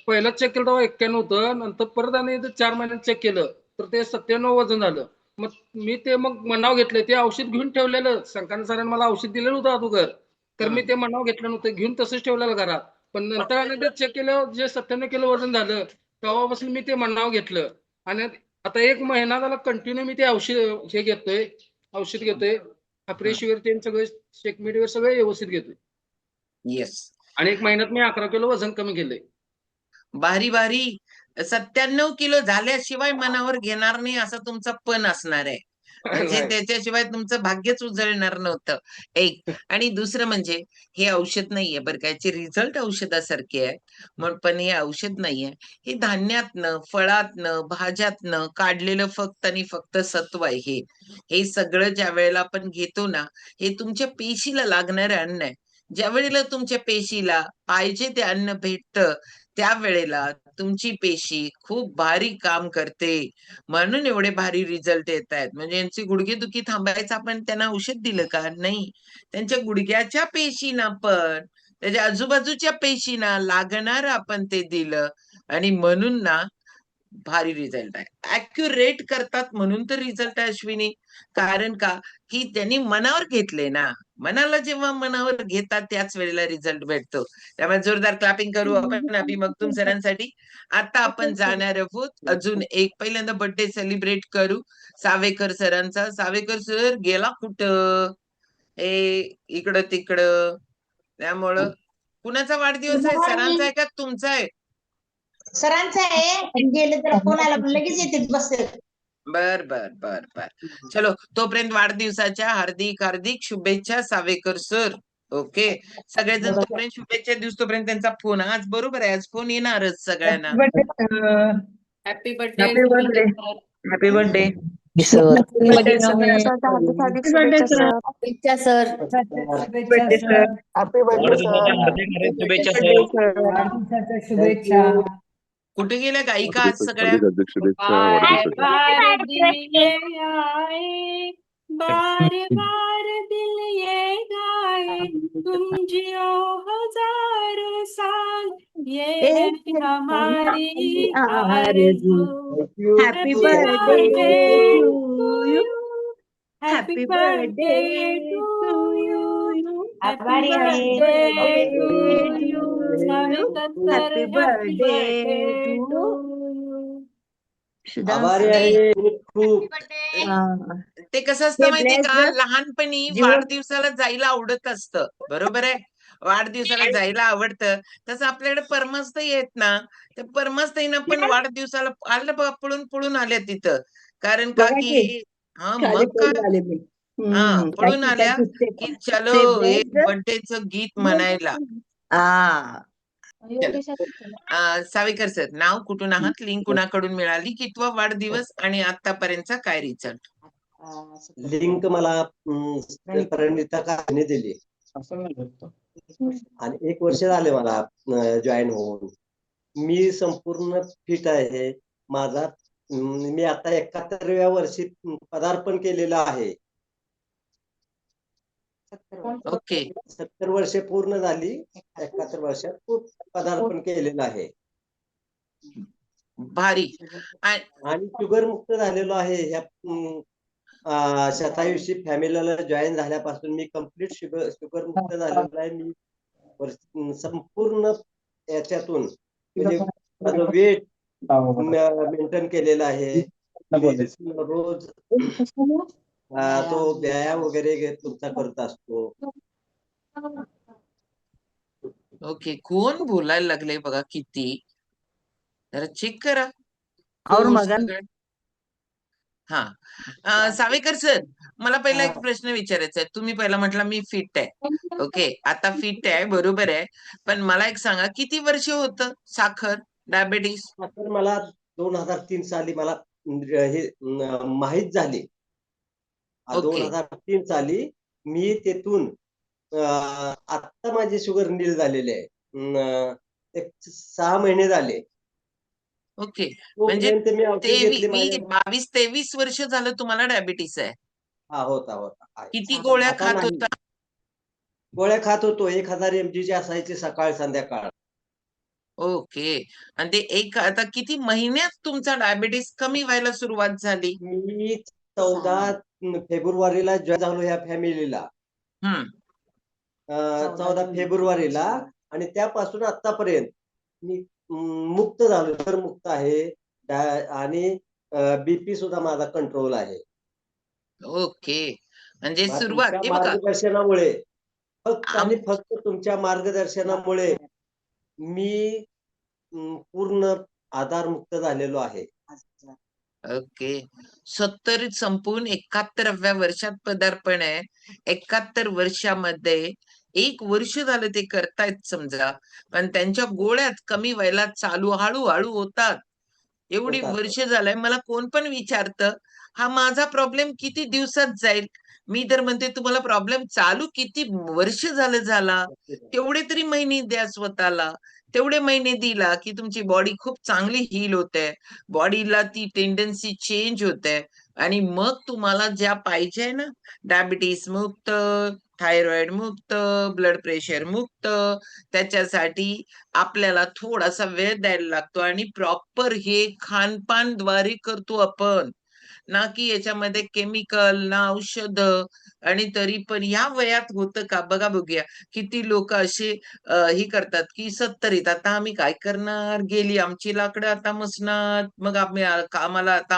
पहिला चेक केलं तेव्हा 91 होतं. नंतर परत आणि 4 महिन्यात चेक केलं तर ते 97 वजन झालं. मग मी ते मनाव घेतले. ते औषध घेऊन ठेवलेलं. संकाने सरांनी मला औषध दिलेलं होतं अगोदर. तर मी ते मनाव घेतलं नव्हतं. घेऊन तसंच ठेवलेलं घरात. पण नंतर आणि ते चेक केलं जे 97 किलो वजन झालं तेव्हापासून मी ते मनाव घेतलं. आणि आता 1 महिना झाला कंटिन्यू मी ते औषध घेतोय. औषध घेतोय. फ्रेशवेअर ते सगळे चेकमेटवर सगळे व्यवस्थित घेतोय. येस. आणि 1 महिन्यात मी 11 किलो वजन कमी केलंय. भारी भारी. 97 किलो झाल्याशिवाय मनावर घेणार नाही असा तुमचा पण असणार आहे. म्हणजे त्याच्याशिवाय तुमचं भाग्यच उजळणार नव्हतं. एक आणि दुसरं म्हणजे हे औषध नाहीये बरं का, याचे रिझल्ट औषधासारखे आहे पण हे औषध नाहीये. हे धान्यातनं, फळातनं, भाज्यातनं काढलेलं फक्त आणि फक्त सत्व आहे. हे सगळं ज्या वेळेला आपण घेतो ना, हे तुमच्या पेशीला लागणारं अन्न आहे. ज्या वेळेला तुमच्या पेशीला पाहिजे ते अन्न भेटतं त्यावेळेला तुमची पेशी खूप भारी काम करते. म्हणून एवढे भारी रिझल्ट येत आहेत. म्हणजे यांची गुडघेदुखी थांबायचं आपण त्यांना औषध दिलं का? नाही. त्यांच्या गुडघ्याच्या पेशींना पण त्याच्या आजूबाजूच्या पेशींना लागणार आपण ते दिलं आणि म्हणून ना भारी रिझल्ट आहे. ऍक्युरेट करतात म्हणून तर रिझल्ट आहे अश्विनी. कारण का की त्यांनी मनावर घेतले ना. मनाला जेव्हा मनावर घेतात त्याच वेळेला रिझल्ट भेटतो. त्यामुळे जोरदार क्लॅपिंग करू आपण अभि मगदुम सरांसाठी. आता आपण जाणार आहोत अजून एक पहिल्यांदा बर्थडे सेलिब्रेट करू सावेकर सरांचा. सावेकर सर गेला कुठं? इकडं तिकडं. त्यामुळं कुणाचा वाढदिवस आहे? सरांचा आहे का तुमचा आहे? सरांचा आहे. गेले तर फोन आला लगेच येते बसते. बर बर बर बर. चलो तोपर्यंत वाढदिवसाच्या हार्दिक हार्दिक शुभेच्छा सावेकर सर. ओके. सगळेजण तोपर्यंत शुभेच्छा दिवस तोपर्यंत त्यांचा फोन आज बरोबर आहे. आज फोन येणारच सगळ्यांना. Happy birthday. Happy birthday. Happy birthday sir. शुभेच्छा सर. हॅपी बर्थडे वाढदिवसाच्या शुभेच्छा. कुठे गेल्या गायिका आज सगळ्या? बार बार दिल ये गाए तुम जियो हजारों साल ये हमारी आरज़ू. Happy birthday to you. Happy birthday to you. आभारी आहे to you. Happy birthday to खूप ते कसं असतं माहितीये का, लहानपणी वाढदिवसाला जायला आवडत असतं. बरोबर आहे. वाढदिवसाला जायला आवडतं. तसं आपल्याकडे परमस्तई आहेत ना, त्या परमस्तईनं पण वाढदिवसाला आलं बघा पळून पळून आल्या तिथं. कारण का की मग काय पळून आल्या की चलो हे बर्थडेचं गीत म्हणायला. सावेकर सर नाव कुठून आहात, लिंक कुणाकडून मिळाली, कितवा वाढदिवस आणि आतापर्यंतचा काय रिझल्ट? लिंक मला परिणिता काकांनी दिली आणि 1 वर्ष झाले मला जॉईन होऊन. मी संपूर्ण फिट आहे. मी आता 71व्या वर्षी पदार्पण केलेलं आहे. ओके. 70 वर्षे पूर्ण झाली. 71 वर्षात पदार्पण केलेलं आहे. भारी. आणि शुगर मुक्त झालेलो आहे. ह्या 27वी फॅमिलीला जॉईन झाल्यापासून मी कम्प्लीट शुगर मुक्त झालेलो आहे. मी संपूर्ण याच्यातून म्हणजे माझं वेट मेंटेन केलेलं आहे. रोज तो व्यायाम वगैरे तुमचा करत असतो. ओके. कोण बोलायला लागले बघा किती, जरा चेक करा. सावेकर सर मला पहिला एक प्रश्न विचारायचा आहे. तुम्ही पहिला म्हटलं मी फिट आहे. ओके. आता फिट आहे बरोबर आहे. पण मला एक सांगा किती वर्ष होतं साखर डायबेटीस? मला 2003 साली मला हे माहित झाली. 2003 साली मी तेथून आता माझी शुगर नील झालेली आहे. 6 महिने झाले. ओके. म्हणजे 22-23 वर्ष झालं तुम्हाला डायबिटीस आहे? हा होता. किती गोळ्या खात होता? गोळ्या खात होतो. 1000 mg ची असायची सकाळ संध्याकाळ. ओके. आणि ते आता किती महिन्यात तुमचा डायबिटीस कमी व्हायला सुरुवात झाली? मी 14 फेब्रुवारीला जॉईन झालो ह्या फॅमिलीला. हम्म. 14 फेब्रुवारीला आणि त्यापासून आतापर्यंत मी मुक्त झालो, तर मुक्त आहे. आणि बीपी सुद्धा माझा कंट्रोल आहे. ओके. म्हणजे तुमच्या सुरुवात हे बघा, मार्गदर्शनामुळे, फक्त आम आणि फक्त तुमच्या मार्गदर्शनामुळे मी पूर्ण आधारमुक्त झालेलो आहे. ओके. 70 संपवून 71व्या वर्षात पदार्पण आहे. 71 वर्षामध्ये 1 वर्ष झालं ते करतायत समजा, पण त्यांच्या गोळ्यात कमी व्हायला चालू हळूहळू होतात. एवढी होतात. वर्ष झालंय. मला कोण पण विचारतं, हा माझा प्रॉब्लेम किती दिवसात जाईल? मी तर म्हणते तुम्हाला प्रॉब्लेम चालू किती वर्ष झाला, तेवढे तरी महिने द्या स्वतःला. तेवढे महिने दिला की तुमची बॉडी खूप चांगली हील होते. बॉडीला ती टेंडन्सी चेंज होते आणि मग तुम्हाला ज्या पाहिजे ना, डायबिटीस मुक्त, थायरॉइड मुक्त, ब्लड प्रेशर मुक्त, त्याच्यासाठी आपल्याला थोडासा वेळ द्यायला लागतो आणि प्रॉपर हे खानपानद्वारे करतो आपण, ना की याच्यामध्ये केमिकल ना औषध. आणि तरी पण या वयात होतं का बघा, बघूया किती लोक असे हे करतात की 70 आता आम्ही काय करणार, गेली आमची लाकडं आता मसनात, मग आम्ही आम्हाला आता